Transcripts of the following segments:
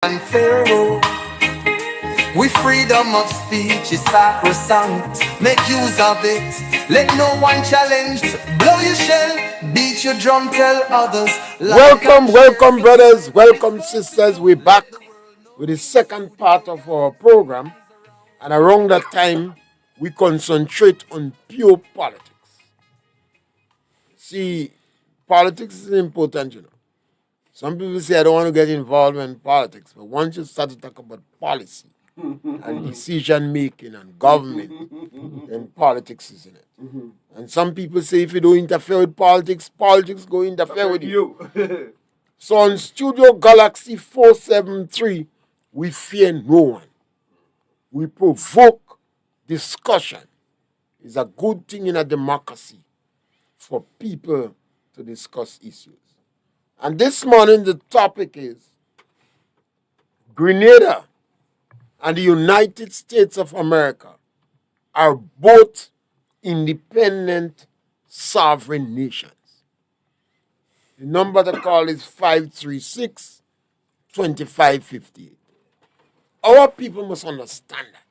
and Pharaoh. With freedom of speech is sacrosanct. Make use of it. Let no one challenge. Blow your shell, beat your drum, tell others. Welcome, brothers. Welcome, sisters. We're back with the second part of our program. And around that time, we concentrate on pure politics. See, politics is important, you know. Some people say I don't want to get involved in politics, but once you start to talk about policy and decision making and government, then politics is in it. And some people say if you don't interfere with politics, politics go interfere with you. So on Studio Galaxy 473, we fear no one. We provoke discussion. It's a good thing in a democracy for people to discuss issues. And this morning, the topic is Grenada and the United States of America are both independent sovereign nations. The number to call is 536-2558. Our people must understand that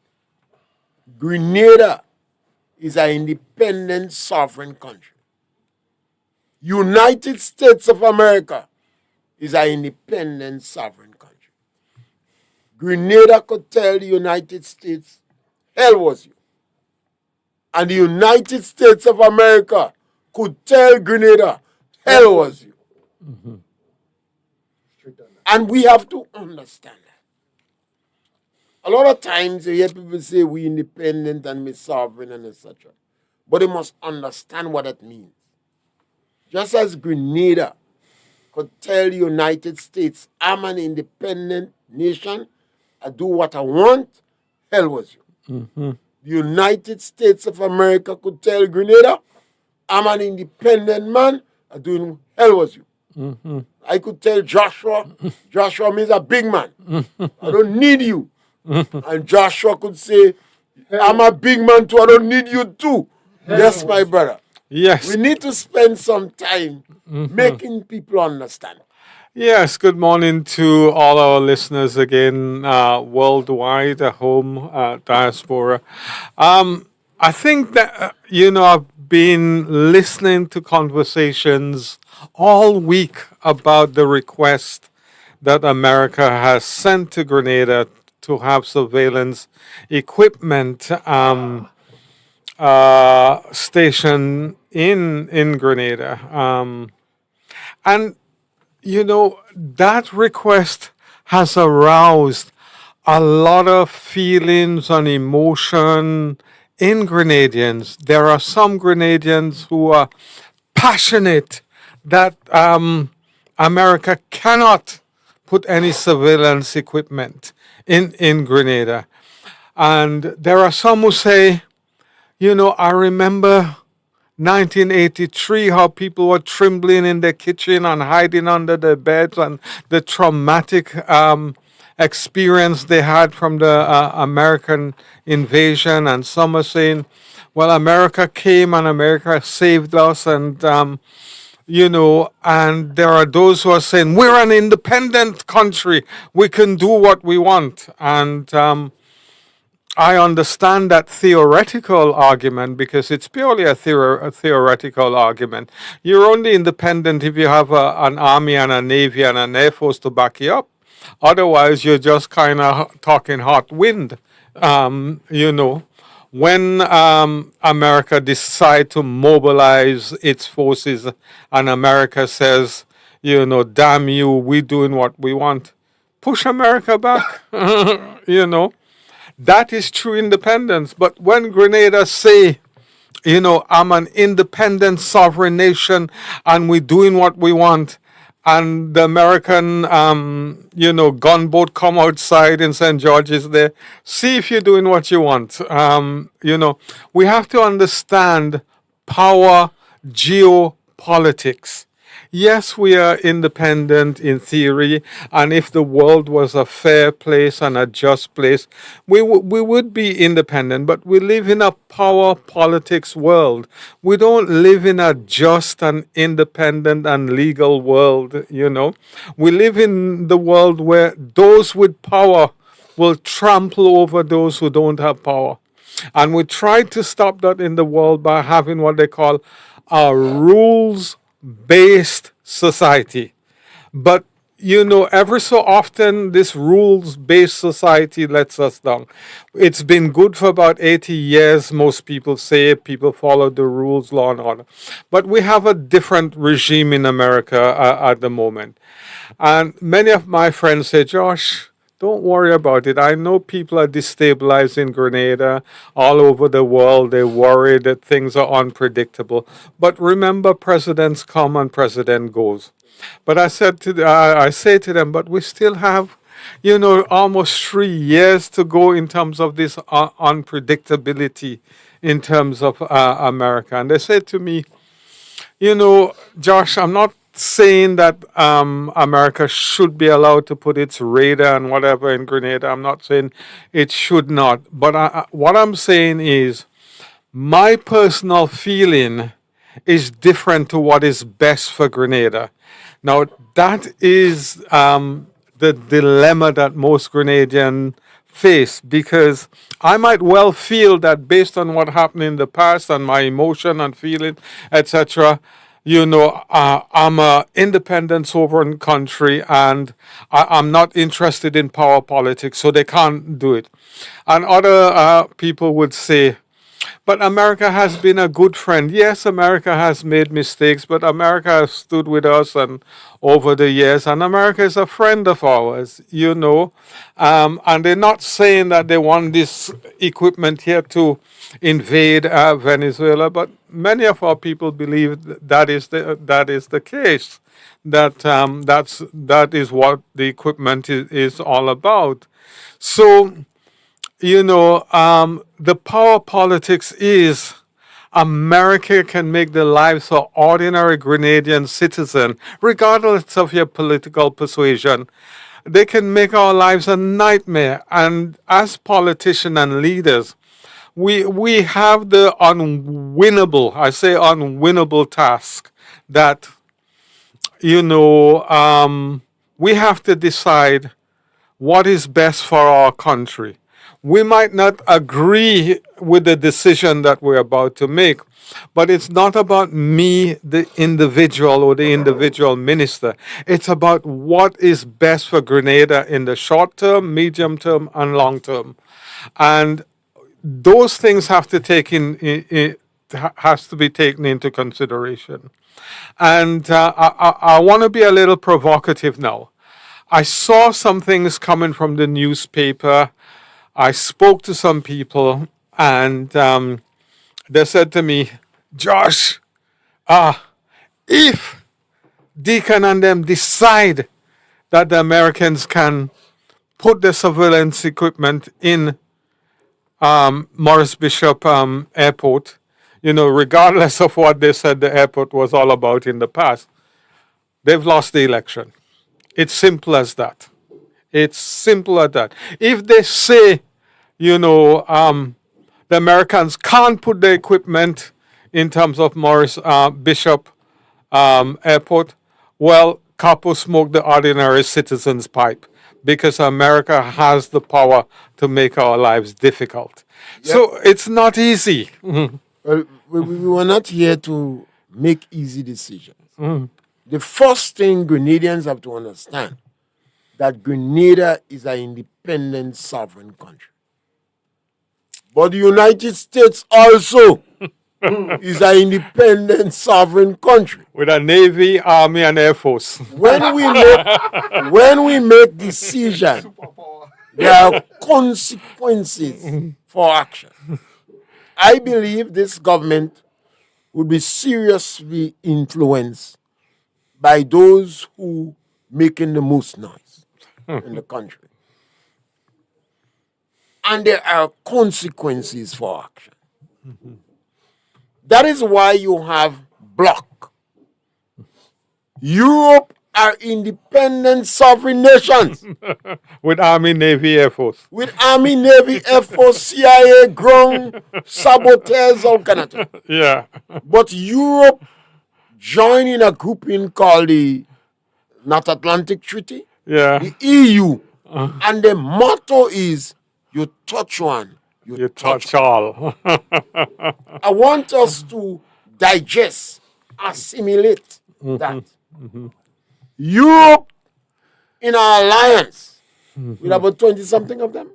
Grenada is an independent sovereign country. United States of America is an independent sovereign country. Grenada could tell the United States, hell was you. And the United States of America could tell Grenada, hell was you. Mm-hmm. And we have to understand that. A lot of times you hear people say we independent and we sovereign and etc. But they must understand what that means. Just as Grenada could tell the United States, I'm an independent nation, I do what I want, hell was you. Mm-hmm. The United States of America could tell Grenada, I'm an independent man, I do hell was you. Mm-hmm. I could tell Joshua means a big man. I don't need you. And Joshua could say, I'm a big man too, I don't need you too. Yes, my brother. Yes. We need to spend some time making people understand. Yes, good morning to all our listeners again, worldwide, home, diaspora. I think that, I've been listening to conversations all week about the request that America has sent to Grenada to have surveillance equipment station in Grenada. And, that request has aroused a lot of feelings and emotion in Grenadians. There are some Grenadians who are passionate that America cannot put any surveillance equipment in Grenada. And there are some who say, I remember 1983, how people were trembling in their kitchen and hiding under their beds, and the traumatic experience they had from the American invasion. And some are saying, well, America came and America saved us. And, and there are those who are saying, we're an independent country. We can do what we want. And I understand that theoretical argument because it's purely a theoretical argument. You're only independent if you have an army and a navy and an air force to back you up. Otherwise, you're just kind of talking hot wind. When America decides to mobilize its forces and America says, damn you, we're doing what we want, push America back, That is true independence. But when Grenada say, I'm an independent sovereign nation and we're doing what we want, and the American, gunboat come outside in St. George's there, see if you're doing what you want. We have to understand power geopolitics. Yes, we are independent in theory, and if the world was a fair place and a just place, we would be independent. But we live in a power politics world. We don't live in a just and independent and legal world, you know. We live in the world where those with power will trample over those who don't have power. And we try to stop that in the world by having what they call a rules based society. But you know, every so often, this rules based society lets us down. It's been good for about 80 years, most people say. People follow the rules, law and order. But we have a different regime in America at the moment. And many of my friends say, Josh, don't worry about it. I know people are destabilized in Grenada, all over the world. They worry that things are unpredictable. But remember, presidents come and president goes. But I say to them, but we still have, you know, almost 3 years to go in terms of this unpredictability in terms of America. And they said to me, you know, Josh, I'm not saying that America should be allowed to put its radar and whatever in Grenada. I'm not saying it should not. But what I'm saying is my personal feeling is different to what is best for Grenada. Now, that is the dilemma that most Grenadians face because I might well feel that based on what happened in the past and my emotion and feeling, etc., you know, I'm a independent sovereign country and I'm not interested in power politics, so they can't do it. And other people would say, but America has been a good friend. Yes, America has made mistakes, but America has stood with us and over the years, and America is a friend of ours, you know. And they're not saying that they want this equipment here to invade Venezuela, but many of our people believe that is the case. That is what the equipment is all about. So you know, the power politics is America can make the lives of ordinary Grenadian citizen, regardless of your political persuasion. They can make our lives a nightmare. And as politicians and leaders, we have the unwinnable, I say unwinnable task that, you know, we have to decide what is best for our country. We might not agree with the decision that we're about to make, but it's not about me, the individual or the individual minister. It's about what is best for Grenada in the short term, medium term, and long term. And those things have to has to be taken into consideration. And I want to be a little provocative now. I saw some things coming from the newspaper. I spoke to some people, and they said to me, Josh, if Deacon and them decide that the Americans can put the surveillance equipment in Morris Bishop Airport, you know, regardless of what they said the airport was all about in the past, they've lost the election. It's simple as that. It's simple as that. If they say, you know, the Americans can't put the equipment in terms of Morris Bishop Airport, well, Capo smoked the ordinary citizen's pipe because America has the power to make our lives difficult. Yep. So it's not easy. Well, we were not here to make easy decisions. The first thing Grenadians have to understand that Grenada is an independent sovereign country. But the United States also is an independent sovereign country. With a Navy, Army, and Air Force. When we make decisions, there are consequences for action. I believe this government would be seriously influenced by those who making the most noise in the country. And there are consequences for action. That is why you have bloc. Europe are independent sovereign nations With Army, Navy, Air Force. with Army, Navy, Air Force, CIA, ground, saboteurs, all kind of things. Yeah. But Europe joined in a grouping called the North Atlantic Treaty, Yeah. the EU, and the motto is you touch one, You touch touch all. I want us to digest, assimilate that. Europe in our alliance with about 20 something of them.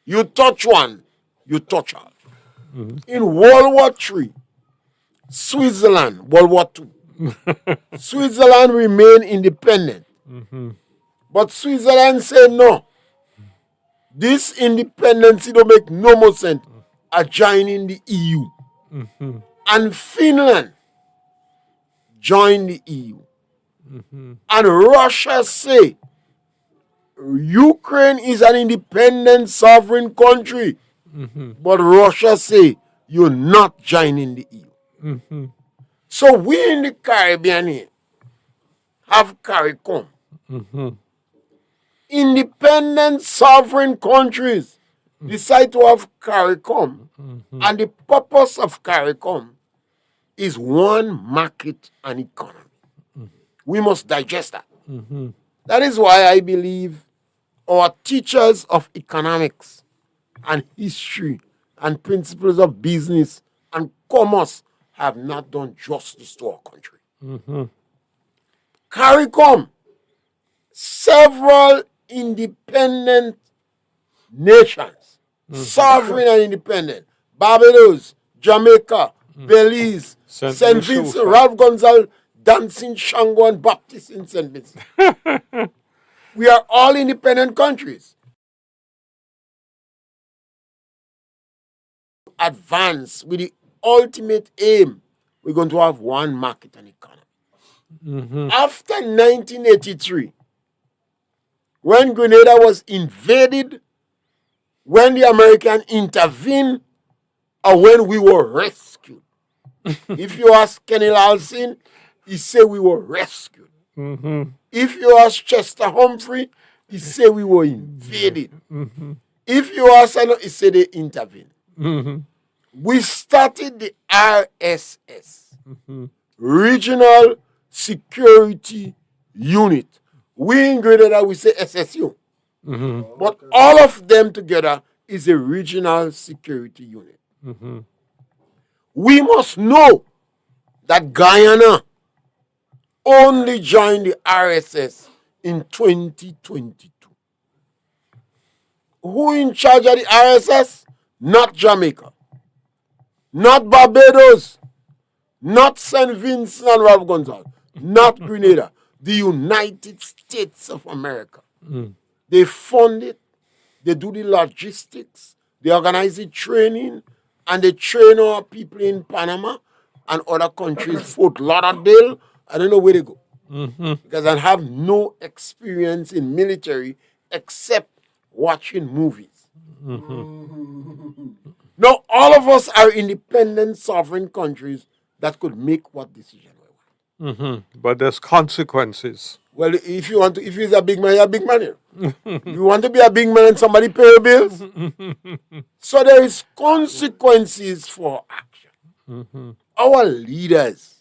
You touch one, you touch all. In World War III, Switzerland, World War II, Switzerland remained independent. But Switzerland said no. This independence don't make no more sense. Are joining the EU. And Finland joined the EU. And Russia say Ukraine is an independent sovereign country. But Russia say you're not joining the EU. So we in the Caribbean here have CARICOM. Independent sovereign countries decide to have CARICOM. And the purpose of CARICOM is one market and economy. We must digest that. That is why I believe our teachers of economics and history and principles of business and commerce have not done justice to our country. CARICOM, several independent nations, sovereign and independent, Barbados, Jamaica, Belize, Saint St. Vincent, Ralph Gonzalez, Dancing Shango and Baptist in St. Vincent. We are all independent countries. Advance with the ultimate aim, we're going to have one market and economy. After 1983, when Grenada was invaded, when the American intervened, or when we were rescued. If you ask Kenny Larson, he said we were rescued. If you ask Chester Humphrey, he said we were invaded. If you ask, he said they intervened. We started the RSS, Regional Security Unit. We in Grenada, we say SSU. But all of them together is a Regional Security Unit. We must know that Guyana only joined the RSS in 2022. Who in charge of the RSS? Not Jamaica, not Barbados, not St. Vincent and Ralph Gonzalez, not Grenada, the United States of America. They fund it, they do the logistics, they organize the training, and they train our people in Panama and other countries, Fort Lauderdale. I don't know where they go. Because I have no experience in military except watching movies. Now, all of us are independent, sovereign countries that could make what decision we want. But there's consequences. Well, if you're a big man, you're a big man here. You want to be a big man and somebody pay your bills? So there is consequences for action. Our leaders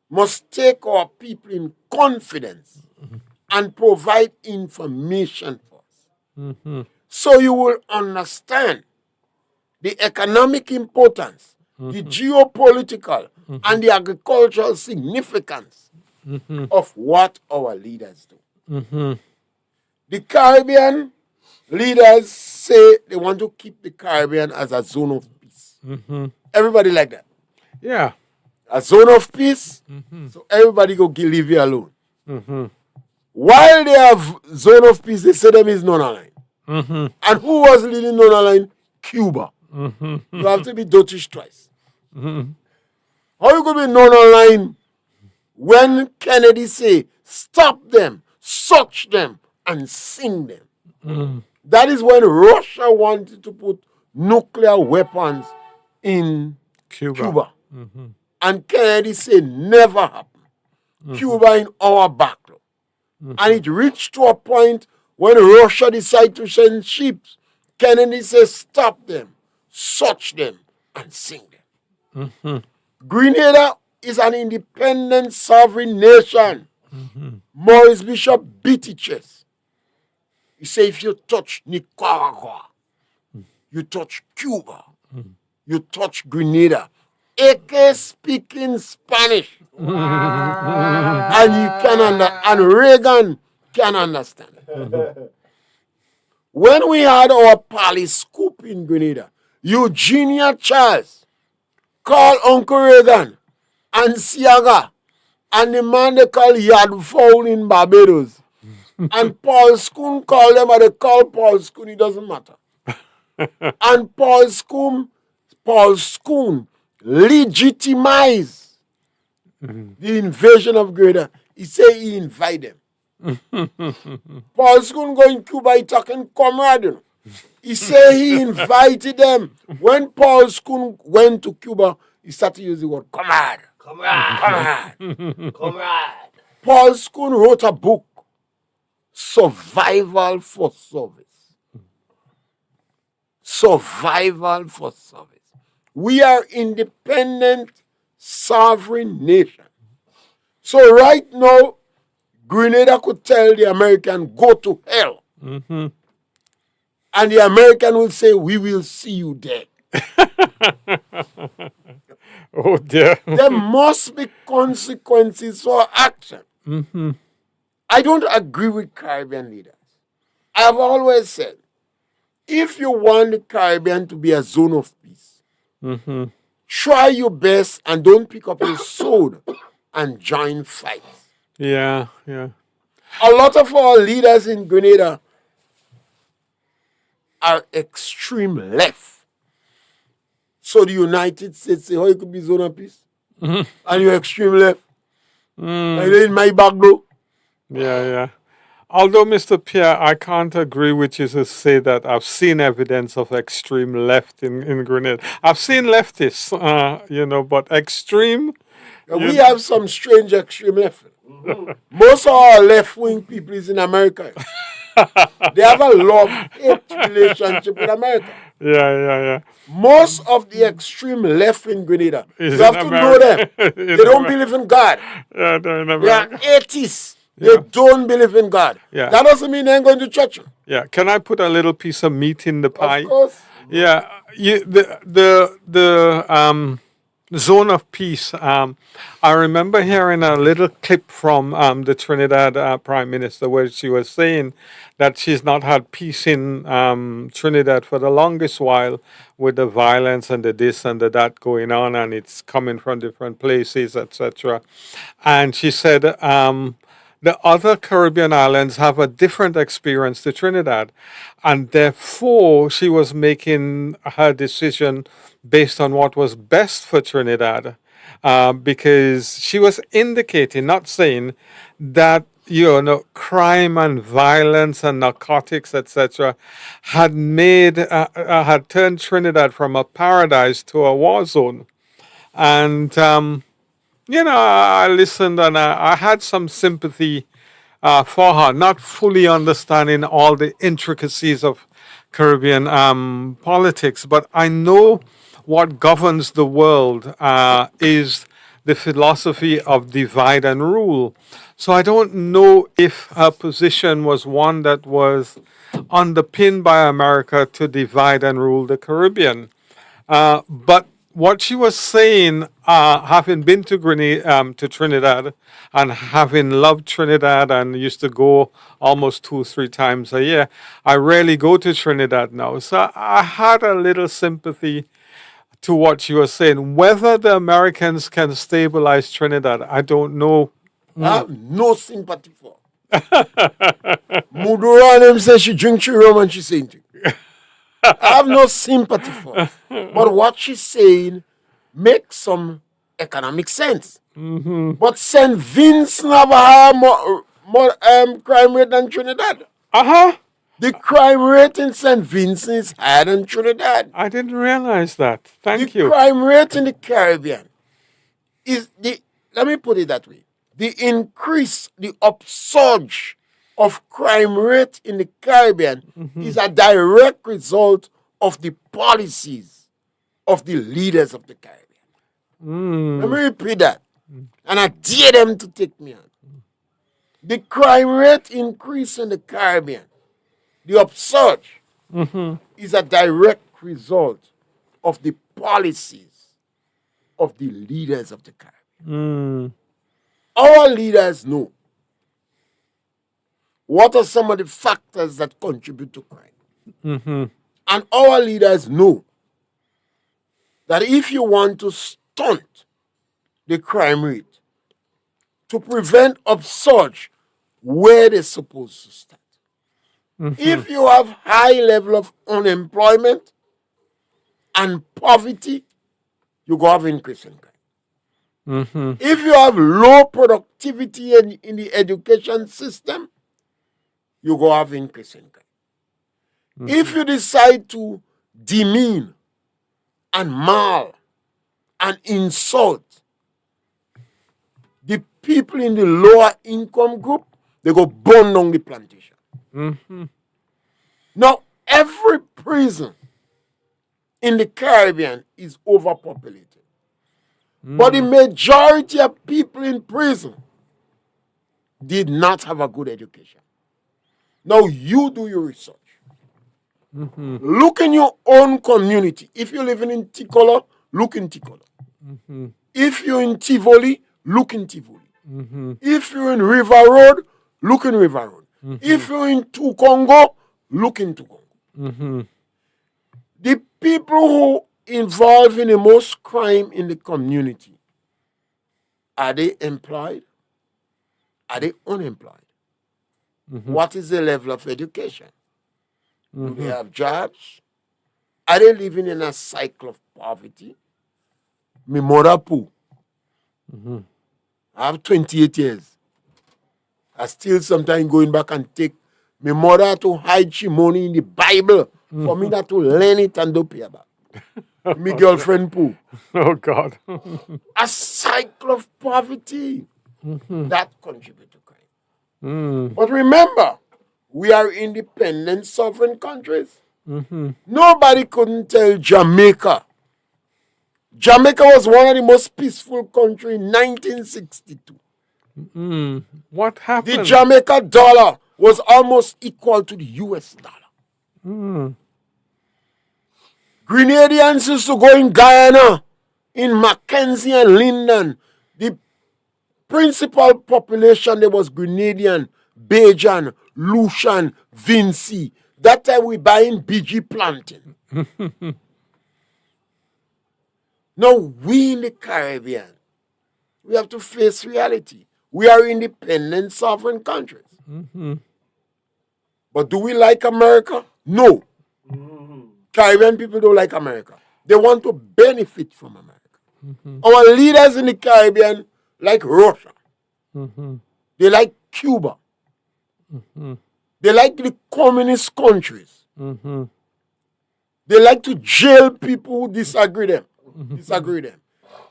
must take our people in confidence and provide information for us. So you will understand the economic importance, the geopolitical, and the agricultural significance of what our leaders do. The Caribbean leaders say they want to keep the Caribbean as a zone of peace. Everybody like that. Yeah. A zone of peace, so everybody go leave you alone. While they have zone of peace, they say them is non-aligned. And who was leading non-aligned? Cuba. You have to be Dutch twice. How you going to be non-aligned when Kennedy say, stop them, search them, and sing them? That is when Russia wanted to put nuclear weapons in Cuba. And Kennedy said, never happen. Cuba in our back. And it reached to a point when Russia decided to send ships. Kennedy said, stop them, search them, and sink them. Grenada is an independent sovereign nation. Maurice Bishop beat his chest. He said, if you touch Nicaragua, you touch Cuba, you touch Grenada, AK speaking Spanish. And you can and Reagan can understand. When we had our palace scoop in Grenada, Eugenia Charles called Uncle Reagan and Siaga and the man they call Yad Fowl in Barbados. And Paul Schoon called them, and they call Paul Schoon, it doesn't matter. And Paul Schoon legitimized the invasion of Grenada. He said he invited them. Paul Schoon go in Cuba, he talking comrade. He said he invited them. When Paul Schoon went to Cuba, he started using the word comrade. Comrade. Comrade. Paul Schoon wrote a book, Survival for Service. Survival for service. We are independent, sovereign nation. So right now, Grenada could tell the American, go to hell. And the American will say, we will see you dead. Oh dear. There must be consequences for action. I don't agree with Caribbean leaders. I have always said, if you want the Caribbean to be a zone of peace, try your best and don't pick up your sword and join fights. Yeah, yeah. A lot of our leaders in Grenada are extreme left. So the United States say, oh, it could be zone of peace. And you're extreme left. And in my back door. Yeah, yeah. Although, Mr. Pierre, I can't agree with you to say that I've seen evidence of extreme left in Grenada. I've seen leftists, but extreme. We have some strange extreme left. Most of our left-wing people is in America. They have a love-hate relationship with America. Yeah. Most of the extreme left in Grenada, you Is have in to know America. them. They don't believe in God. Yeah, they're in They are America. atheists. Yeah. They don't believe in God. Yeah. That doesn't mean they ain't going to church. Yeah. Can I put a little piece of meat in the pie? Of course. Yeah. The zone of peace. I remember hearing a little clip from the Trinidad Prime Minister where she was saying that she's not had peace in Trinidad for the longest while with the violence and the this and the that going on, and it's coming from different places, etc. And she said the other Caribbean islands have a different experience to Trinidad. And therefore, she was making her decision based on what was best for Trinidad. Because she was indicating, not saying, that crime and violence and narcotics, etc., had turned Trinidad from a paradise to a war zone. And I listened and I had some sympathy for her, not fully understanding all the intricacies of Caribbean politics, but I know what governs the world is the philosophy of divide and rule. So I don't know if her position was one that was underpinned by America to divide and rule the Caribbean. But what she was saying, having been to Trinidad and having loved Trinidad and used to go almost 2-3 times a year, I rarely go to Trinidad now. So I had a little sympathy to what she was saying. Whether the Americans can stabilize Trinidad, I don't know. I have no sympathy for. Mudura them say she drink she rum and she saying thing. I have no sympathy for. But what she's saying makes some economic sense. But St. Vincent have a more crime rate than Trinidad. The crime rate in St. Vincent is higher than Trinidad. I didn't realize that. Thank you. The crime rate in the Caribbean is let me put it that way. the increase, the upsurge of crime rate in the Caribbean is a direct result of the policies of the leaders of the Caribbean. Let me repeat that. And I dare them to take me on. The crime rate increase in the Caribbean, the upsurge, is a direct result of the policies of the leaders of the Caribbean. Our leaders know what are some of the factors that contribute to crime. And our leaders know that if you want to stunt the crime rate, to prevent upsurge where they're supposed to start. If you have high level of unemployment and poverty, you go have increase in crime. If you have low productivity in the education system, you go have increase in crime. If you decide to demean and maul and insult the people in the lower income group, they go burn down the plantation. Now, every prison in the Caribbean is overpopulated. But the majority of people in prison did not have a good education. Now, you do your research. Look in your own community. If you're living in Ticolo, look in Ticolo. If you're in Tivoli, look in Tivoli. If you're in River Road, look in River Road. If you're in Tukongo, look in Tukongo. The people who involved in the most crime in the community, are they employed? Are they unemployed? What is the level of education? Do they have jobs? Are they living in a cycle of poverty? My mother poor. I have 28 years. I still sometimes going back and take my mother to hide she money in the Bible for me not to learn it and don't pay about. My girlfriend poor. Oh, God. A cycle of poverty that contributes to crime. But remember, we are independent sovereign countries. Nobody couldn't tell Jamaica. Jamaica was one of the most peaceful countries in 1962. What The happened? Jamaica dollar was almost equal to the US dollar. Grenadians used to go in Guyana, in Mackenzie and Linden. The principal population there was Grenadian, Bajan, Lucian, Vinci. That time we buying BG planting. Now we in the Caribbean, we have to face reality. We are independent sovereign countries. But do we like America? No. Caribbean people don't like America. They want to benefit from America. Our leaders in the Caribbean like Russia. They like Cuba. They like the communist countries. They like to jail people who disagree them.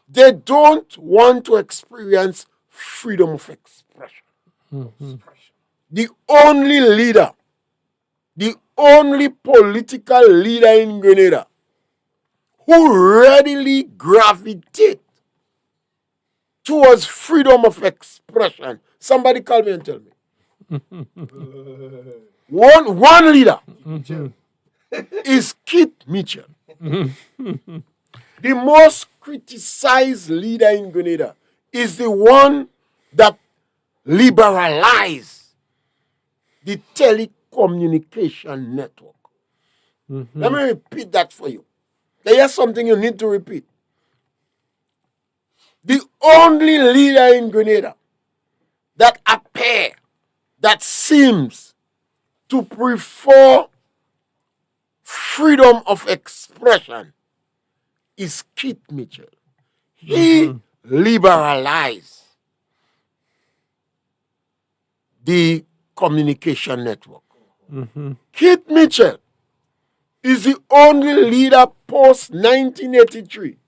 They don't want to experience freedom of expression. The only leader, the only political leader in Grenada who readily gravitate towards freedom of expression. Somebody call me and tell me. One leader is Keith Mitchell. The most criticized leader in Grenada is the one that liberalized the telecommunication network. Let me repeat that for you. There's something you need to repeat. The only leader in Grenada that seems to prefer freedom of expression is Keith Mitchell. He liberalized the communication network. Keith Mitchell is the only leader post 1983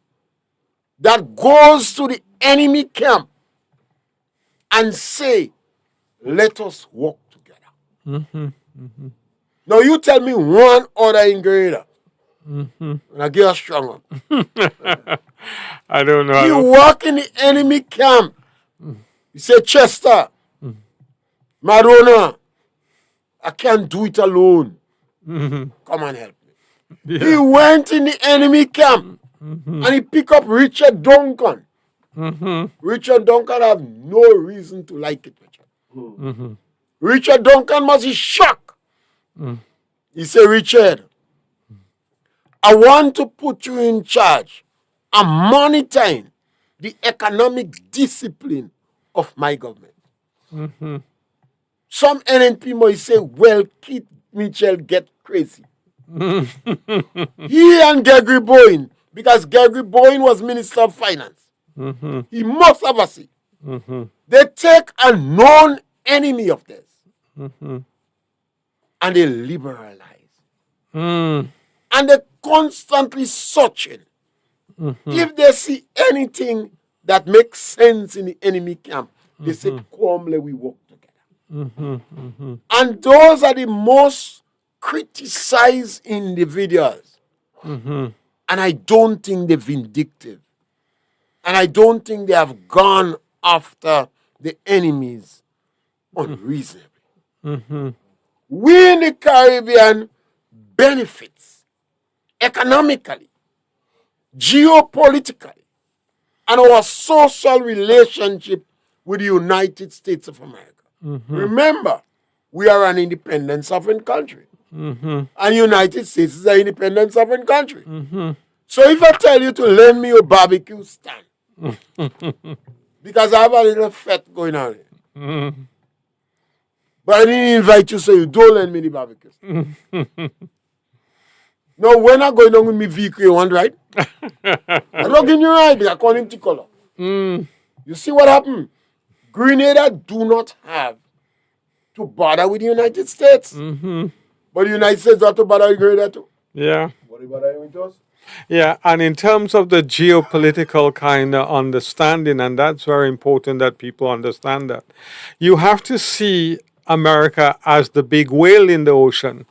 that goes to the enemy camp and say, let us work together. Now you tell me one other in Grenada. And I get us stronger. I don't know. I You don't. walk in the enemy camp. You say, Chester, Madonna, I can't do it alone. Come and help me. He Yeah. went in the enemy camp and he picked up Richard Duncan. Richard Duncan have no reason to like it. Richard Duncan must be shocked. He said, Richard, I want to put you in charge and monitor the economic discipline of my government. Some NNP might say, well, Keith Mitchell get crazy. He and Gregory Bowen, because Gregory Bowen was Minister of Finance. He must have a say. They take a known enemy of theirs and they liberalize. And they constantly searching. If they see anything that makes sense in the enemy camp, they say, come, let we work together. And those are the most criticized individuals. And I don't think they're vindictive. And I don't think they have gone after the enemies unreasonably. We in the Caribbean benefits economically, geopolitically, and our social relationship with the United States of America. Remember, we are an independent sovereign country. And United States is an independent sovereign country. So if I tell you to lend me your barbecue stand, because I have a little fete going on here. But I didn't invite you, so you don't lend me the barbecue stand. No, we're not going on with me vehicle, you want, right? I'm not giving you right, according to color. You see what happened? Grenada do not have to bother with the United States. But the United States have to bother with Grenada too. Yeah. What about that with us? Yeah, and in terms of the geopolitical kind of understanding, and that's very important that people understand that, you have to see America as the big whale in the ocean,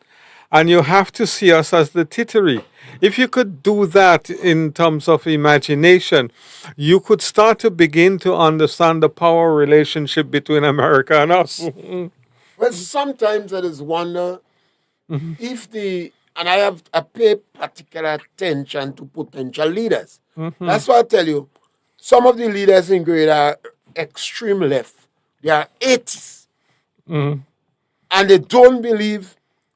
and you have to see us as the tittery. If you could do that in terms of imagination, you could start to begin to understand the power relationship between America and us. Well, sometimes I just wonder if and I pay particular attention to potential leaders. That's why I tell you, some of the leaders in Grenada are extreme left. They are atheists. And they don't believe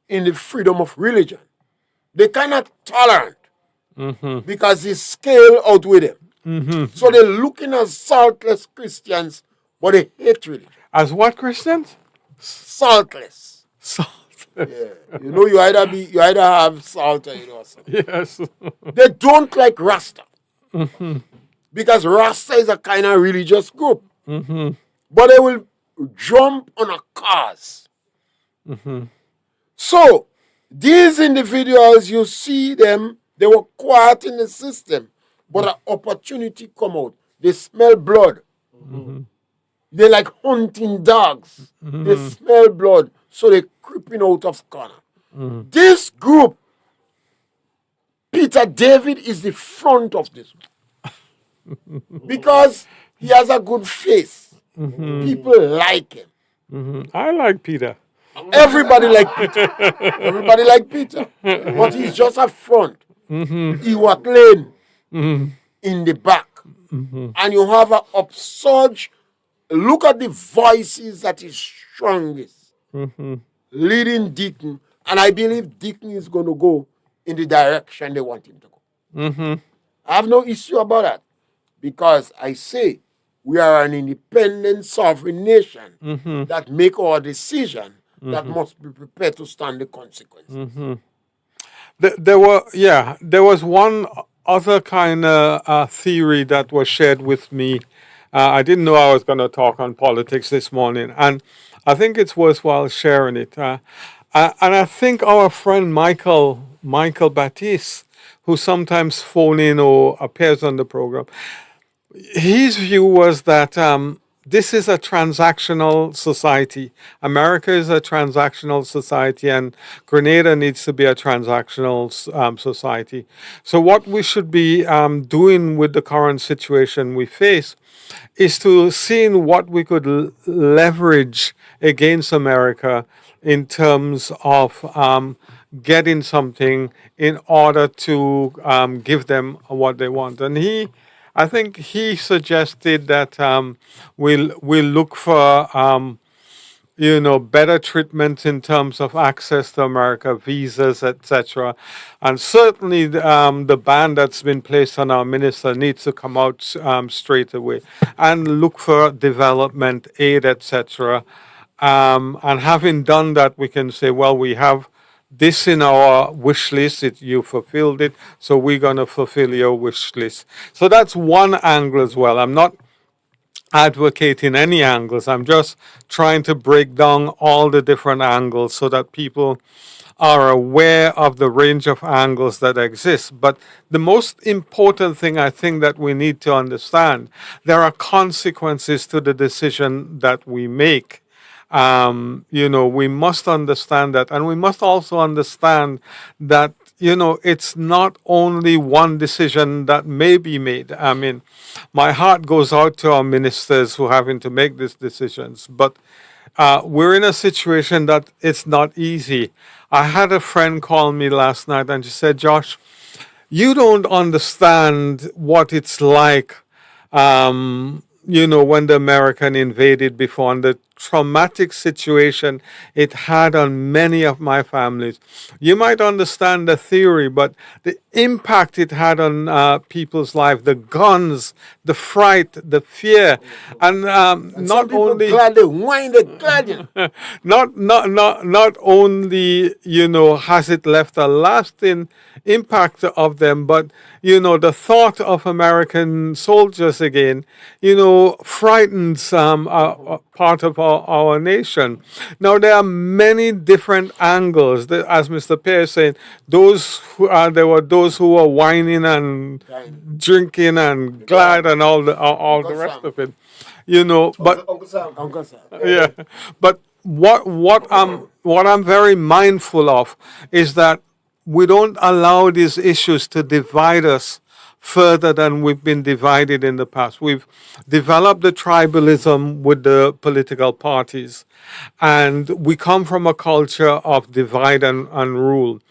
in the freedom of religion. They cannot tolerant because they scale out with them. So they're looking at saltless Christians, but they hate religion. As what, Christians? Saltless. Salt. Yeah. You know, you either have salt or you know something. Yes. They don't like Rasta. Because Rasta is a kind of religious group. But they will jump on a cause. So, these individuals, you see them, they were quiet in the system, but an opportunity come out. They smell blood. They like hunting dogs. They smell blood, so they're creeping out of corner. This group, Peter David is the front of this because he has a good face. People like him. I like Peter. Everybody like Peter. Everybody like Peter. But he's just a front. He was lane in the back. And you have an upsurge. Look at the voices that is strongest. Leading Deacon. And I believe Deacon is going to go in the direction they want him to go. I have no issue about that. Because I say we are an independent sovereign nation that make our decision that must be prepared to stand the consequences. There was one other kind of theory that was shared with me. I didn't know I was going to talk on politics this morning, and I think it's worthwhile sharing it. And I think our friend Michael Baptiste, who sometimes phone in or appears on the program, his view was that this is a transactional society. America is a transactional society, and Grenada needs to be a transactional society. So, what we should be doing with the current situation we face is to seeing what we could leverage against America in terms of getting something in order to give them what they want. And I think he suggested that we'll look for better treatment in terms of access to America, visas, etc. And certainly the ban that's been placed on our minister needs to come out straight away and look for development aid, etc. And having done that, we can say, well, we have this in our wish list. You fulfilled it, so we're going to fulfill your wish list. So that's one angle as well. I'm not advocating any angles. I'm just trying to break down all the different angles so that people are aware of the range of angles that exist. But the most important thing I think that we need to understand, there are consequences to the decision that we make. We must understand that. And we must also understand that, it's not only one decision that may be made. I mean, my heart goes out to our ministers who are having to make these decisions. But we're in a situation that it's not easy. I had a friend call me last night and she said, Josh, you don't understand what it's like, when the American invaded before and the traumatic situation it had on many of my families. You might understand the theory, but the impact it had on people's life, the guns, the fright, the fear, and not only glad they whine, they glad not only has it left a lasting impact of them, but the thought of American soldiers again frightens part of our nation. Now there are many different angles. As Mr. Pierre said, there were those who were whining and drinking and glad and all the rest of it. But Uncle Sam. yeah, but what I'm very mindful of is that we don't allow these issues to divide us further than we've been divided in the past. We've developed the tribalism with the political parties, and we come from a culture of divide and rule.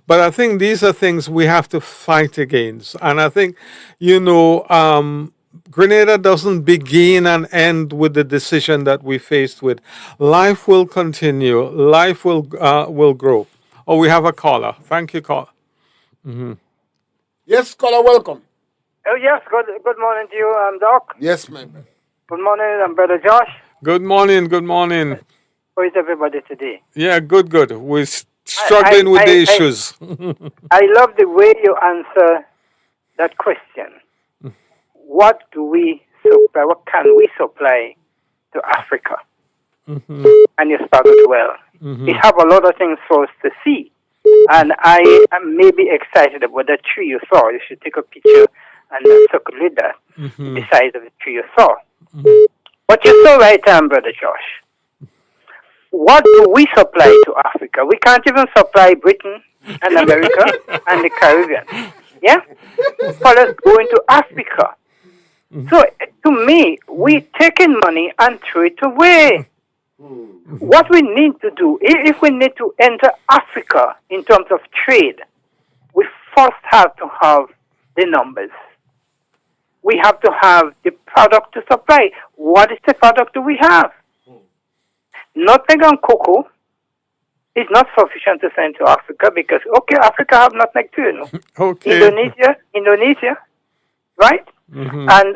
But I think these are things we have to fight against. And I think, Grenada doesn't begin and end with the decision that we faced with. Life will continue. Life will grow. Oh, we have a caller. Thank you, caller. Yes, caller, welcome. Oh, yes. Good morning to you, Doc. Yes, my man. Good morning, Brother Josh. Good morning. Good morning. How is everybody today? Yeah, good. We're struggling with the issues. I love the way you answer that question. What do we supply? What can we supply to Africa? And you started well. We have a lot of things for us to see. And I am maybe excited about the tree you saw. You should take a picture and circulate that beside the tree you saw. But you're so right, Brother Josh. What do we supply to Africa? We can't even supply Britain and America and the Caribbean. Yeah? Fellas going to Africa. So, to me, we taking money and throw it away. What we need to do, if we need to enter Africa in terms of trade, we first have to have the numbers. We have to have the product to supply. What is the product do we have? Nutmeg and cocoa is not sufficient to send to Africa because, Africa have nutmeg too, Okay. Indonesia, right? And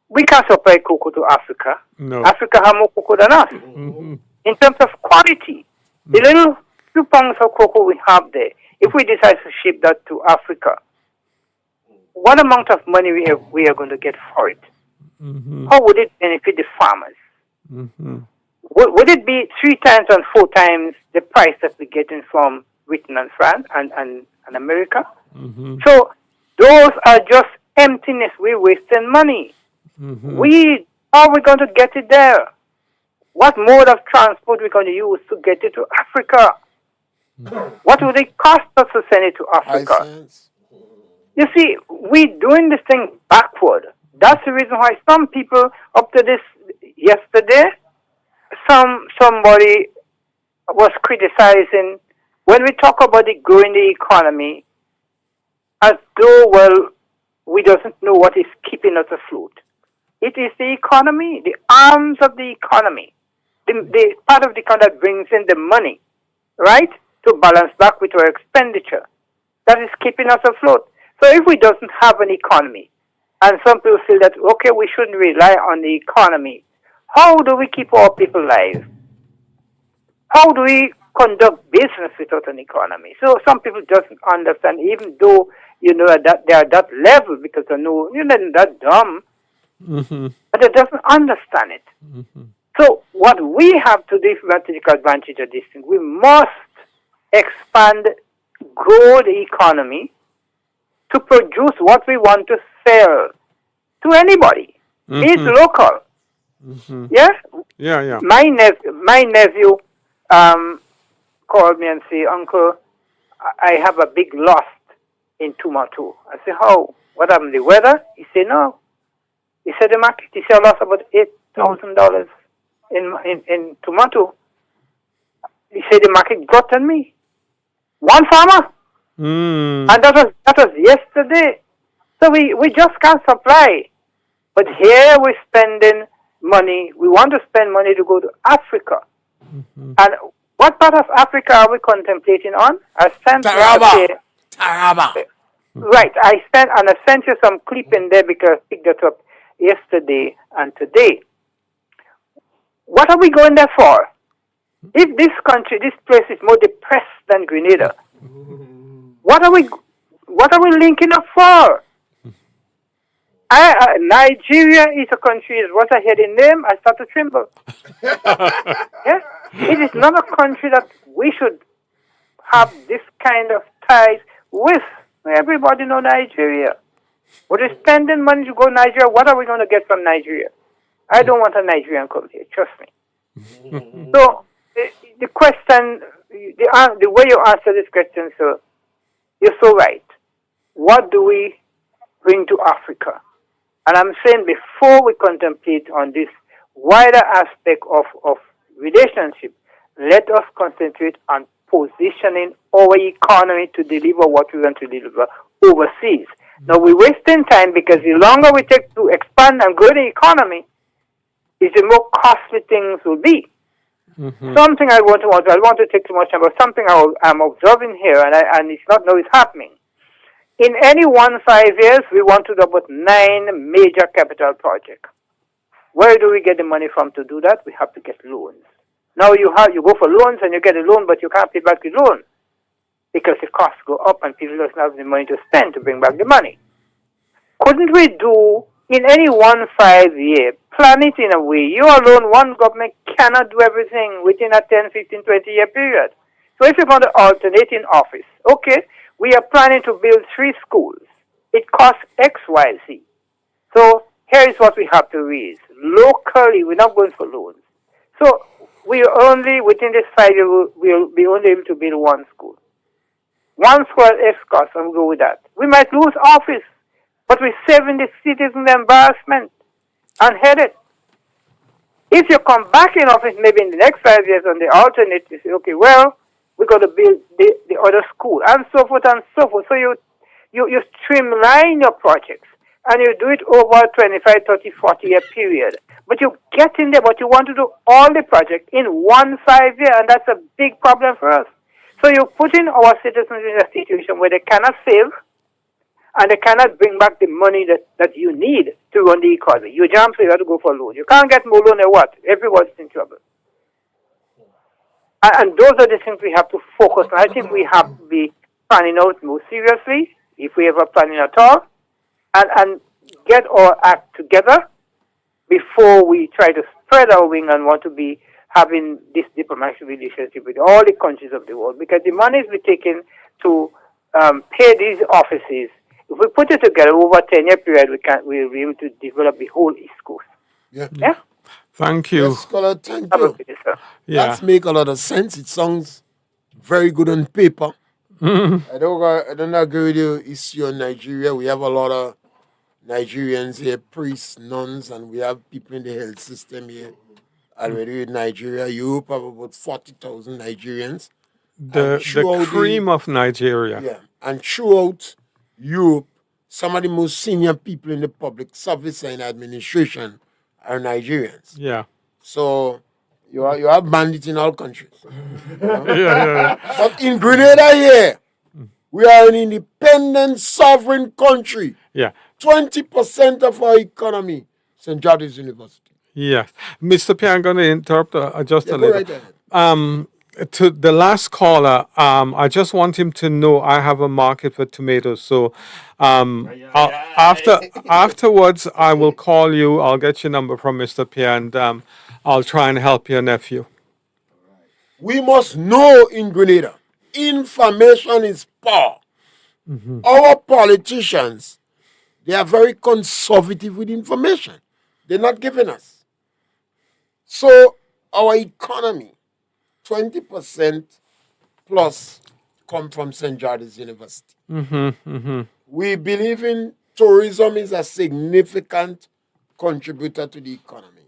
we can't supply cocoa to Africa. No. Africa have more cocoa than us. In terms of quality, the little few pounds of cocoa we have there, if we decide to ship that to Africa, what amount of money we are going to get for it? How would it benefit the farmers? Would it be 3 times and 4 times the price that we're getting from Britain and France and America? So those are just emptiness. We're wasting money. We How are we going to get it there? What mode of transport we're going to use to get it to Africa? What will it cost us to send it to High Africa? sense. You see, we're doing this thing backward. That's the reason why some people, up to this yesterday, somebody was criticizing when we talk about the growing the economy, as though, well, we doesn't know what is keeping us afloat. It is the economy, the arms of the economy, the part of the economy that brings in the money, right, to balance back with our expenditure. That is keeping us afloat. So if we doesn't have an economy, and some people feel that, okay, we shouldn't rely on the economy, how do we keep our people alive? How do we conduct business without an economy? So some people doesn't understand, even though, that they are at that level, because they know, you're not that dumb, but they doesn't understand it. So what we have to do, if we want to take advantage of this thing, we must expand, grow the economy to produce what we want to sell to anybody. It's local. Yeah? Yeah. My nephew called me and say, Uncle, I have a big loss in tomato. I said, how? What happened? The weather? He said, no. He said, the market. He said, I lost about $8,000 in tomato. He said, the market got on me. One farmer. And that was yesterday. So we just can't supply. But here we're spending money. We want to spend money to go to Africa. And what part of Africa are we contemplating on? I sent Taraba. Right. I sent you some clip in there because I picked that up yesterday and today. What are we going there for? If this place is more depressed than Grenada, what are we linking up for? Nigeria is a country, what I hear the name, I start to tremble. Yes? It is not a country that we should have this kind of ties with. Everybody know Nigeria. We're spending money to go to Nigeria. What are we going to get from Nigeria? I don't want a Nigerian come here, trust me. So, the question, the way you answer this question, sir, you're so right. What do we bring to Africa? And I'm saying before we contemplate on this wider aspect of relationship, let us concentrate on positioning our economy to deliver what we want to deliver overseas. Now, we're wasting time because the longer we take to expand and grow the economy, the more costly things will be. Something I don't want to take too much time, but something I'm observing here, and it's not now it's happening. In any 5 years, we want to do about 9 major capital projects. Where do we get the money from to do that? We have to get loans. Now you go for loans and you get a loan, but you can't pay back the loan because the costs go up and people don't have the money to spend to bring back the money. Couldn't we do, in any 5 year, plan it in a way? You alone, one government cannot do everything within a 10, 15, 20-year period. So if you're going to alternate in office, okay, we are planning to build 3 schools. It costs X, Y, Z. So here is what we have to raise. Locally, we're not going for loans. So we are only, within this 5 years, we'll be only able to build 1 school. 1 school X cost, and we'll go with that. We might lose office, but we're saving the citizens embarrassment and headache. If you come back in office maybe in the next 5 years on the alternate, you say, okay, well, we're going to build the other school, and so forth and so forth. So you streamline your projects, and you do it over a 25, 30, 40-year period. But you get in there, but you want to do all the projects in 5 year, and that's a big problem for us. So you're putting our citizens in a situation where they cannot save, and they cannot bring back the money that you need to run the economy. You jump, so you have to go for loan. You can't get more loan or what? Everyone's in trouble. And those are the things we have to focus on. I think we have to be planning out more seriously, if we ever planning at all, and get our act together before we try to spread our wing and want to be having this diplomatic relationship with all the countries of the world. Because the money we're taking to pay these offices, if we put it together over a 10-year period, we'll be able to develop the whole East Coast. Yeah. Yeah? Thank you. Yes, scholar, thank Have a you. good day, sir. Yeah. That make a lot of sense. It sounds very good on paper. I don't agree with you. Issue in Nigeria, we have a lot of Nigerians here, priests, nuns, and we have people in the health system here. Already in Nigeria, Europe have about 40,000 Nigerians. The cream of Nigeria. Yeah, and throughout Europe, some of the most senior people in the public service and administration are Nigerians. Yeah. So you have bandits in all countries. Yeah. But in Grenada here, we are an independent, sovereign country. Yeah. 20% of our economy, St. George's University. Yes. Mr. Pierre, I'm going to interrupt just a Go little. right ahead. To the last caller, I just want him to know I have a market for tomatoes. So afterwards, I will call you. I'll get your number from Mr. Pierre, and I'll try and help your nephew. We must know in Grenada, information is power. Our politicians, they are very conservative with information. They're not giving us. So our economy, 20% plus come from St. George's University. We believe in tourism is a significant contributor to the economy.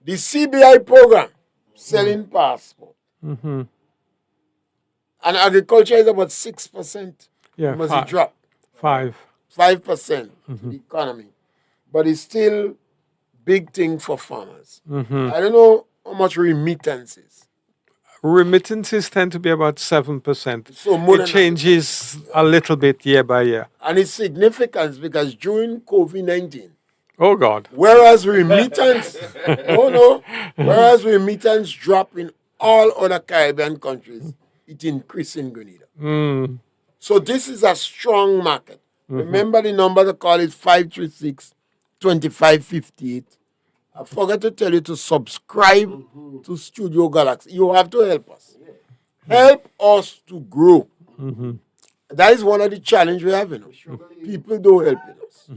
The CBI program, selling passport, and agriculture is about 6%. Yeah, Must it drop? 5% 5% to the economy. But it's still big thing for farmers. I don't know how much remittances. Remittances tend to be about 7%. So more It than changes a little bit year by year. And it's significant because during COVID-19, Oh, God. whereas remittance, whereas remittance drop in all other Caribbean countries, it increased in Grenada. So this is a strong market. Remember the number to call is 536-2558. I forgot to tell you to subscribe to Studio Galaxy. You have to help us. Help us to grow. That is one of the challenges we have. People don't help us.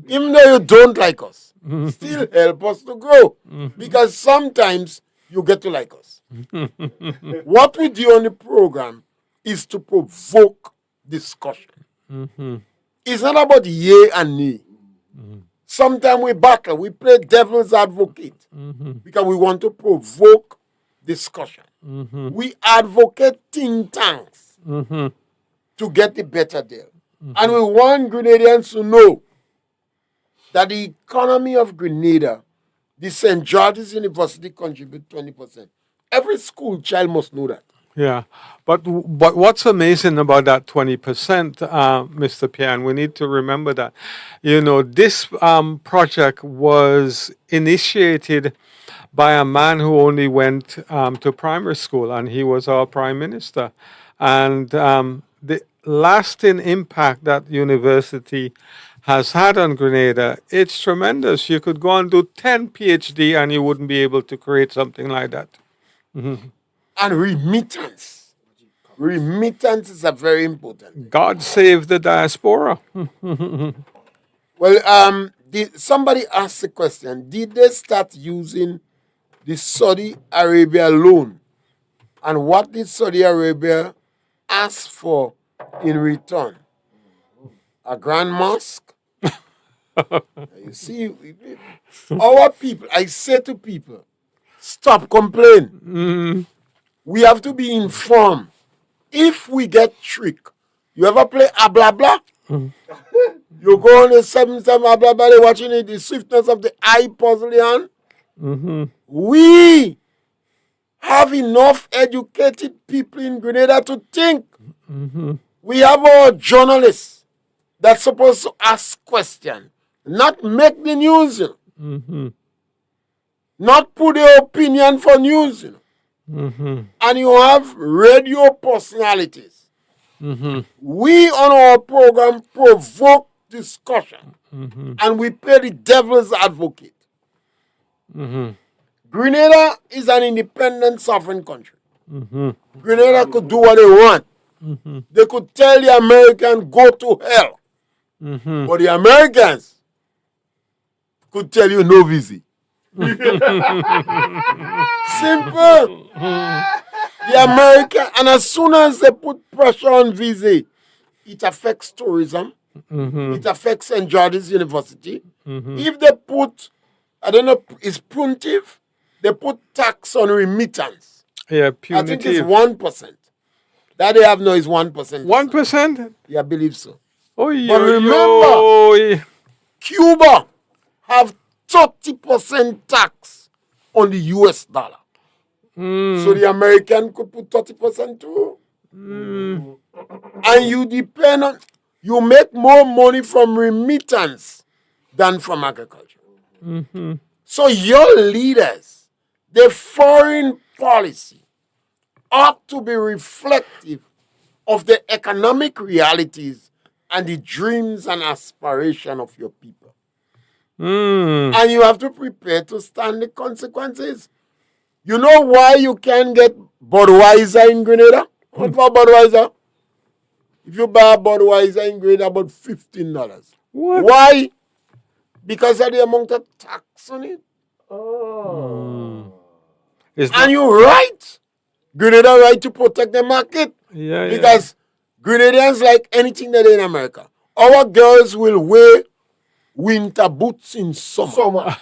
Even though you don't like us, still help us to grow. Because sometimes you get to like us. What we do on the program is to provoke discussion. It's not about yay and nay. Sometimes we battle, we play devil's advocate because we want to provoke discussion. We advocate think tanks to get the better deal. And we want Grenadians to know that the economy of Grenada, the St. George's University contribute 20%. Every school child must know that. Yeah, but what's amazing about that 20%, Mr. Pierre, and we need to remember that, this project was initiated by a man who only went to primary school, and he was our prime minister. And the lasting impact that university has had on Grenada, it's tremendous. You could go and do 10 PhD and you wouldn't be able to create something like that. And remittance. Remittance is a very important. God save the diaspora. Well, somebody asked the question, did they start using the Saudi Arabia loan? And what did Saudi Arabia ask for in return? A grand mosque? You see, our people, I say to people, stop complaining. We have to be informed. If we get tricked, you ever play a blah blah? You go on the 7-7 blah blah, watching it, the swiftness of the eye puzzle. We have enough educated people in Grenada to think. We have our journalists that's supposed to ask questions, not make the news. Not put their opinion for news. And you have radio personalities. We on our program provoke discussion and we play the devil's advocate. Grenada is an independent sovereign country. Grenada could do what they want. They could tell the Americans go to hell. But the Americans could tell you no visa. Simple. The American, and as soon as they put pressure on visa, it affects tourism. It affects St. George's University. If they put, I don't know, it's punitive. They put tax on remittance. Yeah, I think it's punitive. 1%. That they have now is 1%. 1%? Yeah, I believe so. Oh, But remember, yo. Cuba have 30% tax on the US dollar. So the American could put 30% too. And you depend on, you make more money from remittance than from agriculture. So your leaders, the foreign policy ought to be reflective of the economic realities and the dreams and aspirations of your people. And you have to prepare to stand the consequences. You know why you can't get Budweiser in Grenada? What for Budweiser? If you buy a Budweiser in Grenada, about $15. What? Why? Because of the amount of tax on it. It's And not, you're right. Grenada right to protect the market. yeah, Because Grenadians like anything that in America. Our girls will wear winter boots in summer.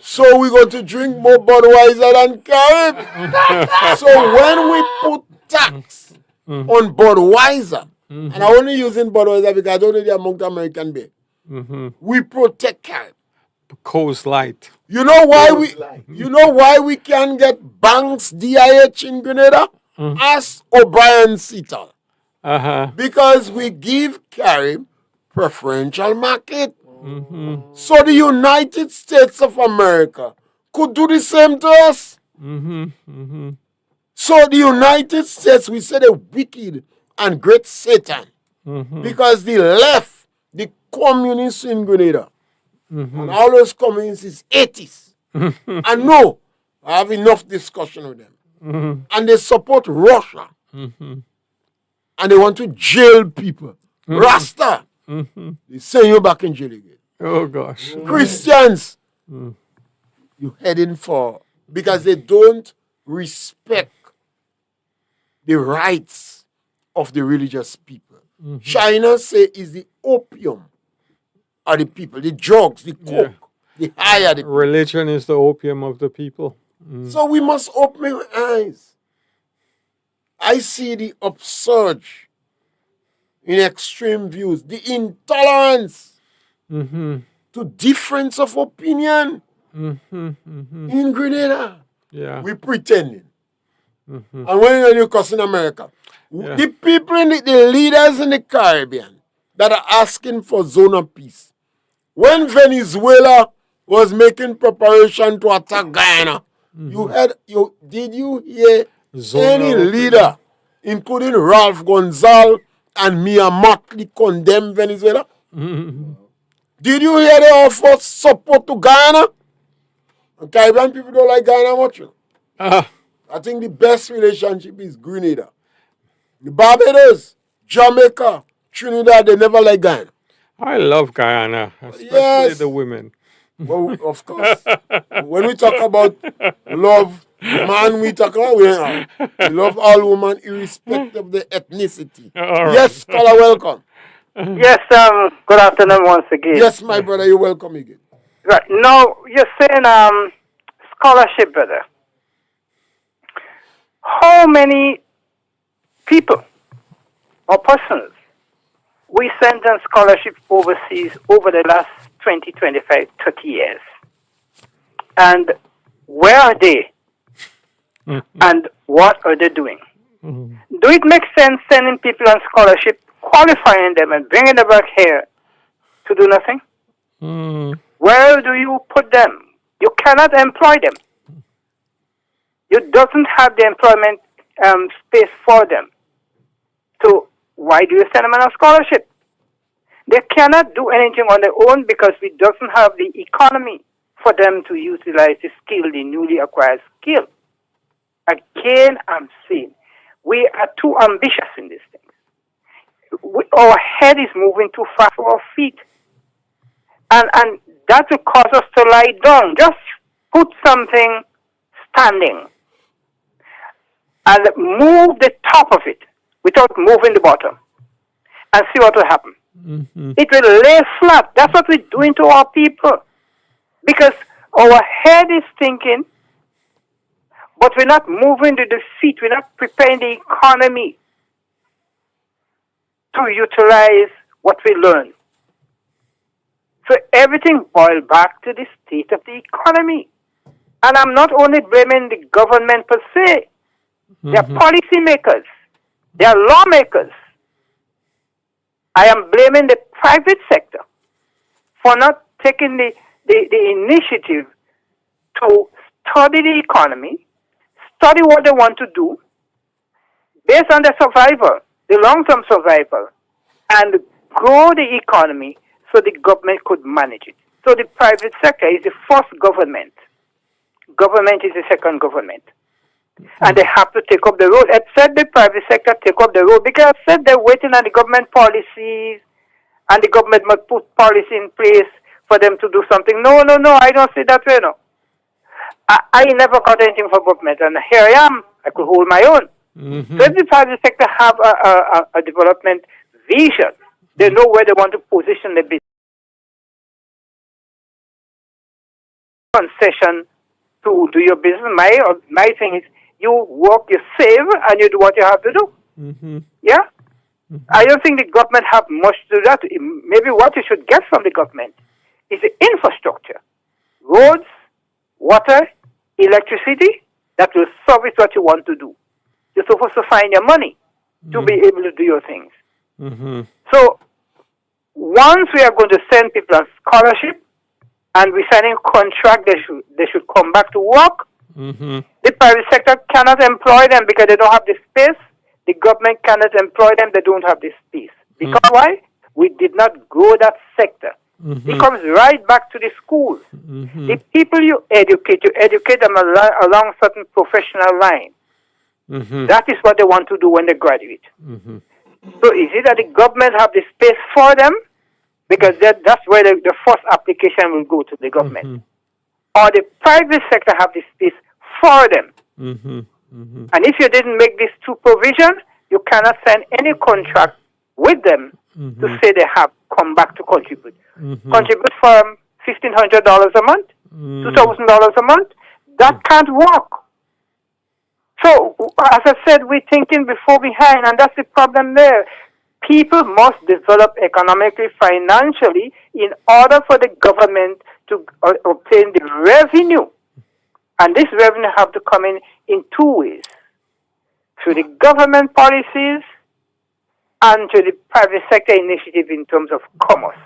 So we're going to drink more Budweiser than Carib. So when we put tax on Budweiser, and I'm only using Budweiser because I don't know the amount of American beer, we protect Carib. Coast Light. You know why we can get Banks DIH in Grenada? Ask O'Brien Seatal. Because we give Carib preferential market. So the United States of America could do the same to us. So the United States, we say the wicked and great Satan. Because the left, the communists in Grenada, and all those communists is atheists. And no, I have enough discussion with them. And they support Russia. And they want to jail people. Rasta. They send you back in jail again. Oh, gosh. Christians, you're heading for, because they don't respect the rights of the religious people. China say is the opium of the people, the drugs, the coke, the higher the people. Religion is the opium of the people. So we must open our eyes. I see the upsurge in extreme views, the intolerance to difference of opinion in Grenada. Yeah. We pretending. And when you cuss in America, the people, the leaders in the Caribbean that are asking for zone of peace, when Venezuela was making preparation to attack Guyana, did you hear any leader, including Ralph Gonzalez and Mia Mottley, condemn Venezuela? Did you hear they offer support to Guyana? And Caribbean people don't like Guyana much. I think the best relationship is Grenada. The Barbados, Jamaica, Trinidad, they never like Guyana. I love Guyana, especially the women. Well, of course. When we talk about love, man, we talk about we love all women irrespective of the ethnicity. Right. Yes, caller, welcome. Yes, good afternoon once again. Yes, my brother, you're welcome again. Right. Now, you're saying scholarship, brother. How many people or persons we sent on scholarship overseas over the last 20, 25, 30 years? And where are they? And what are they doing? Do it make sense sending people on scholarship, qualifying them and bringing them back here to do nothing? Where do you put them? You cannot employ them. You doesn't have the employment space for them. So why do you send them on a scholarship? They cannot do anything on their own because we doesn't have the economy for them to utilize the skill, the newly acquired skill. Again, I'm saying, we are too ambitious in these things. Our head is moving too fast for our feet. And that will cause us to lie down. Just put something standing and move the top of it without moving the bottom and see what will happen. It will lay flat. That's what we're doing to our people. Because our head is thinking, but we're not moving to the feet. We're not preparing the economy to utilize what we learn. So everything boils back to the state of the economy. And I'm not only blaming the government per se. They are policymakers. They are lawmakers. I am blaming the private sector for not taking the initiative to study the economy, study what they want to do, based on their survival, the long-term survival, and grow the economy so the government could manage it. So the private sector is the first government. Government is the second government. And they have to take up the road. Except the private sector take up the road because I said they're waiting on the government policies and the government must put policy in place for them to do something. No, I don't see that way, no. I never got anything from government, and here I am. I could hold my own. So if the private sector have a development vision, they know where they want to position the business. Concession to do your business. My thing is you work, you save, and you do what you have to do. Yeah? I don't think the government have much to do that. Maybe what you should get from the government is the infrastructure. Roads, water, electricity, that will service what you want to do. You're supposed to find your money to be able to do your things. So once we are going to send people on scholarship and we're signing contract, they should come back to work. The private sector cannot employ them because they don't have the space. The government cannot employ them, they don't have the space. Because why? We did not grow that sector. It comes right back to the schools. The people you educate them along certain professional lines. That is what they want to do when they graduate. So is it that the government have the space for them? Because that's where the first application will go to the government. Or the private sector have the space for them. And if you didn't make these two provisions, you cannot sign any contract with them to say they have come back to contribute. Contribute for $1,500 a month, $2,000 a month. That can't work. So, as I said, we're thinking before behind, and that's the problem there. People must develop economically, financially, in order for the government to obtain the revenue. And this revenue have to come in two ways. Through the government policies and to the private sector initiative in terms of commerce.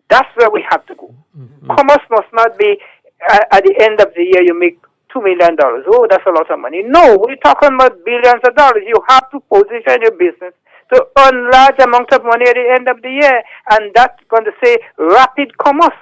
That's where we have to go. Commerce must not be, at the end of the year, you make $2 million. Oh, that's a lot of money. No, we're talking about billions of dollars. You have to position your business to earn large amounts of money at the end of the year. And that's going to say rapid commerce.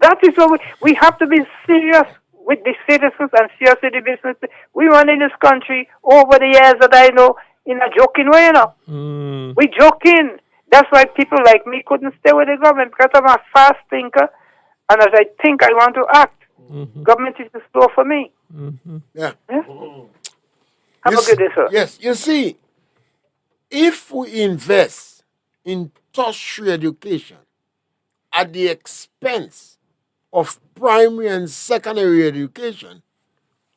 That is what we have to be serious with the citizens and serious with the business. We run in this country over the years that I know in a joking way, you know. We joking. That's why people like me couldn't stay with the government because I'm a fast thinker. And as I think, I want to act. Government is too slow for me. Yeah. Have a good day, sir. Yes, you see, if we invest in tertiary education at the expense of primary and secondary education,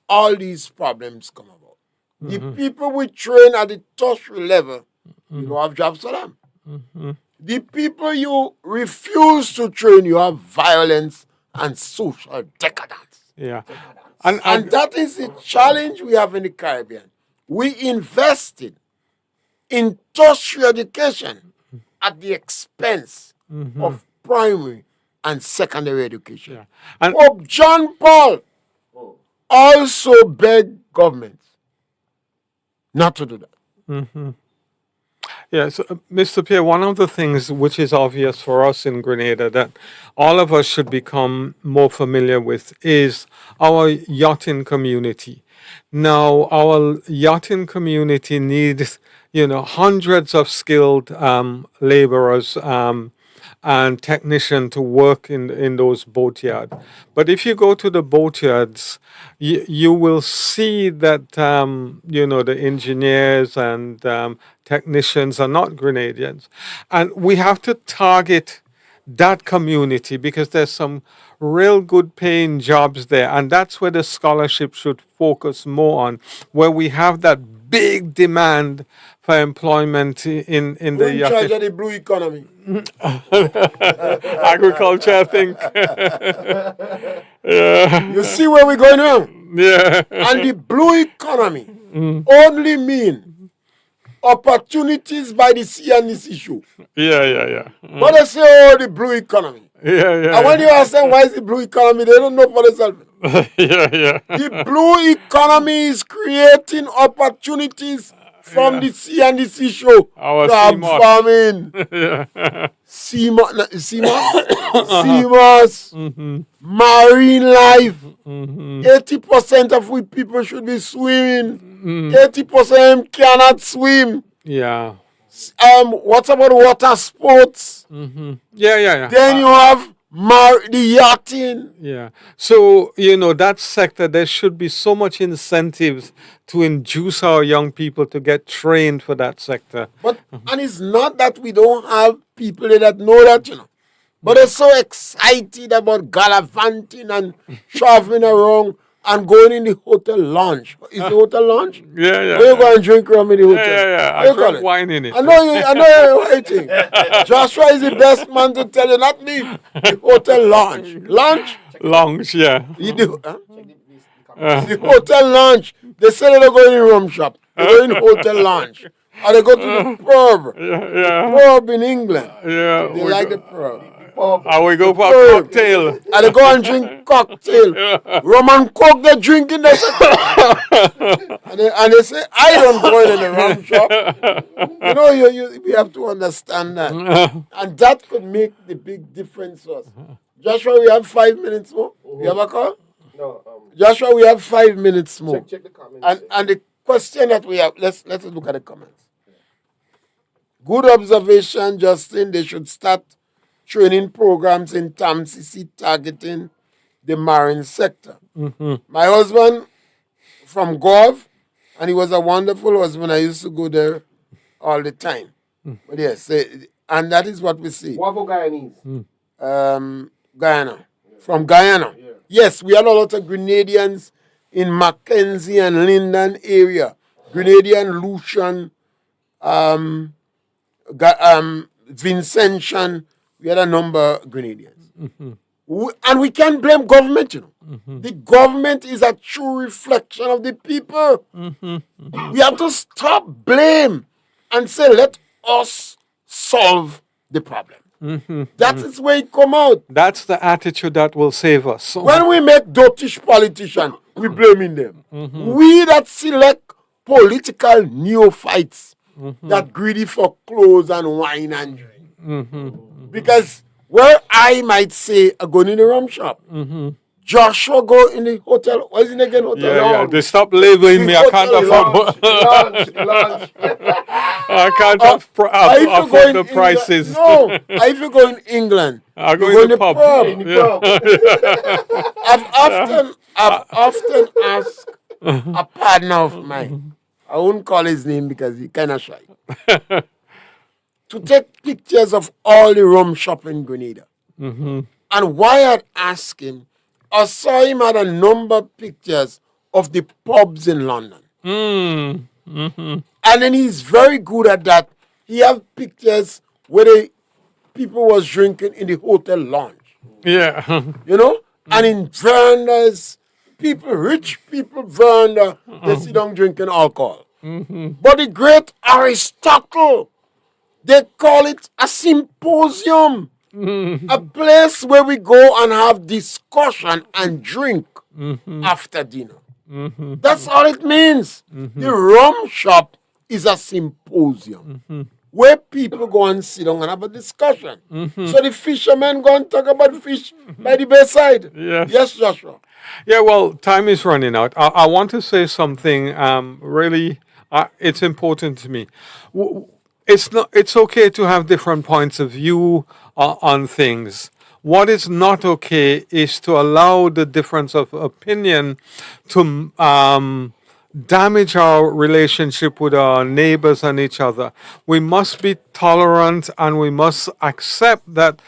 all these problems come about. The people we train at the tertiary level, you don't have jobs for them. The people you refuse to train, you have violence and social decadence. Yeah. And that is the challenge we have in the Caribbean. We invested in tertiary education at the expense of primary and secondary education. Yeah. And Pope John Paul also begged governments not to do that. yeah, so, Mr. Pierre, one of the things which is obvious for us in Grenada that all of us should become more familiar with is our yachting community. Now, our yachting community needs, hundreds of skilled laborers and technician to work in those boatyards. But if you go to the boatyards, you will see that the engineers and technicians are not Grenadians, and we have to target that community because there's some real good paying jobs there, and that's where the scholarship should focus more on, where we have that big demand for employment in Who the in charge of the blue economy? agriculture, I think. You see where we're going now? Yeah. And the blue economy only mean opportunities by the sea and the seashore. Yeah. But they say, oh, the blue economy. Yeah. And when you ask them why is the blue economy, they don't know for themselves. Yeah. The blue economy is creating opportunities from the sea and the seashore. Our Crab seamoss. farming, seamoss, marine life. 80% of we people should be swimming. 80% cannot swim. Yeah. What about water sports? Yeah. Then you have the yachting. Yeah. So, that sector, there should be so much incentives to induce our young people to get trained for that sector. But and it's not that we don't have people that know that, But they're so excited about gallivanting and traveling around and going in the hotel lounge. Is the hotel lounge? Yeah. Where you go and drink rum in the hotel? Yeah. What you I call drink wine in it. I know you're waiting. Joshua is the best man to tell you, not me. The hotel lounge. Lounge, yeah. You do, huh? The hotel lounge. They say they don't go in the rum shop. They go in the hotel lounge. Or they go to the pub. Yeah. Pub in England. Yeah. They like the pub. And we go for a cocktail. And they go and drink cocktail. Rum and coke they drinking. They say, and they say, I don't go in the rum shop. We have to understand that. And that could make the big difference to us. Joshua, we have 5 minutes more. You have a call? No. Joshua, we have 5 minutes more. Check the comments. And the question that we have, let's look at the comments. Good observation, Justin. They should start training programs in TAMCC targeting the marine sector. My husband from Gov, and he was a wonderful husband. I used to go there all the time. But yes, and that is what we see. What about Guyanese? Guyana. From Guyana. Yeah. Yes, we had a lot of Grenadians in Mackenzie and Linden area. Grenadian, Lucian, Vincentian. We had a number of Grenadians. And we can't blame government, The government is a true reflection of the people. We have to stop blame and say, let us solve the problem. That is where it come out. That's the attitude that will save us. When we make dotish politicians, we blaming them. We that select political neophytes that greedy for clothes and wine and drink. Because where I might say, I go in the rum shop. Joshua go in the hotel. What is it again? Hotel Yeah. They stop labeling me. I can't afford. Lunch. I can't afford the prices. No, if you go in England, I go you in the pub. I've often asked a partner of mine, I won't call his name because he's kind of shy, to take pictures of all the rum shop in Grenada. And why I'd ask him, I saw him at a number of pictures of the pubs in London. And then he's very good at that. He have pictures where the people was drinking in the hotel lounge. Yeah. And in verandas, rich people veranda, they sit down drinking alcohol. But the great Aristotle, they call it a symposium. A place where we go and have discussion and drink after dinner. That's all it means. The rum shop is a symposium where people go and sit down and have a discussion. So the fishermen go and talk about fish by the bayside. Yes, Joshua. Yeah, well, time is running out. I want to say something really, it's important to me. it's not, it's okay to have different points of view on things. What is not okay is to allow the difference of opinion to damage our relationship with our neighbors and each other. We must be tolerant and we must accept that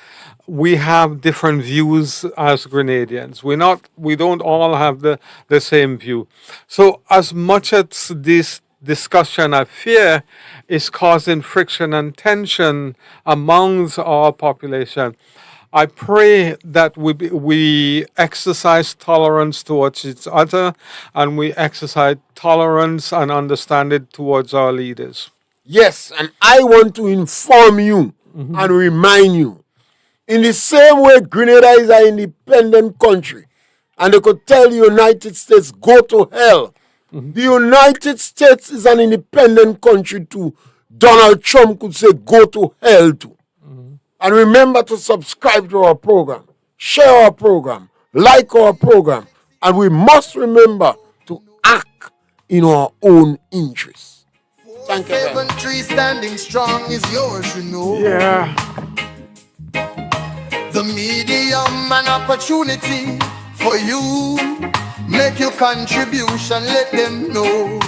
we have different views as Grenadians. We don't all have the same view. So as much as this discussion, I fear, is causing friction and tension amongst our population, I pray that we exercise tolerance towards each other and we exercise tolerance and understanding towards our leaders. Yes, and I want to inform you and remind you. In the same way Grenada is an independent country, and they could tell the United States, go to hell. The United States is an independent country too. Donald Trump could say, go to hell too. And remember to subscribe to our program, share our program, like our program, and we must remember to act in our own interests. Thank you very much. 7-3 standing strong is yours, you know. Yeah. The medium and opportunity for you. Make your contribution, let them know.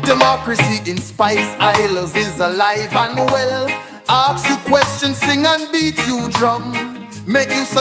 Democracy in Spice Isles is alive and well. Ask you questions, sing and beat you drum. Make you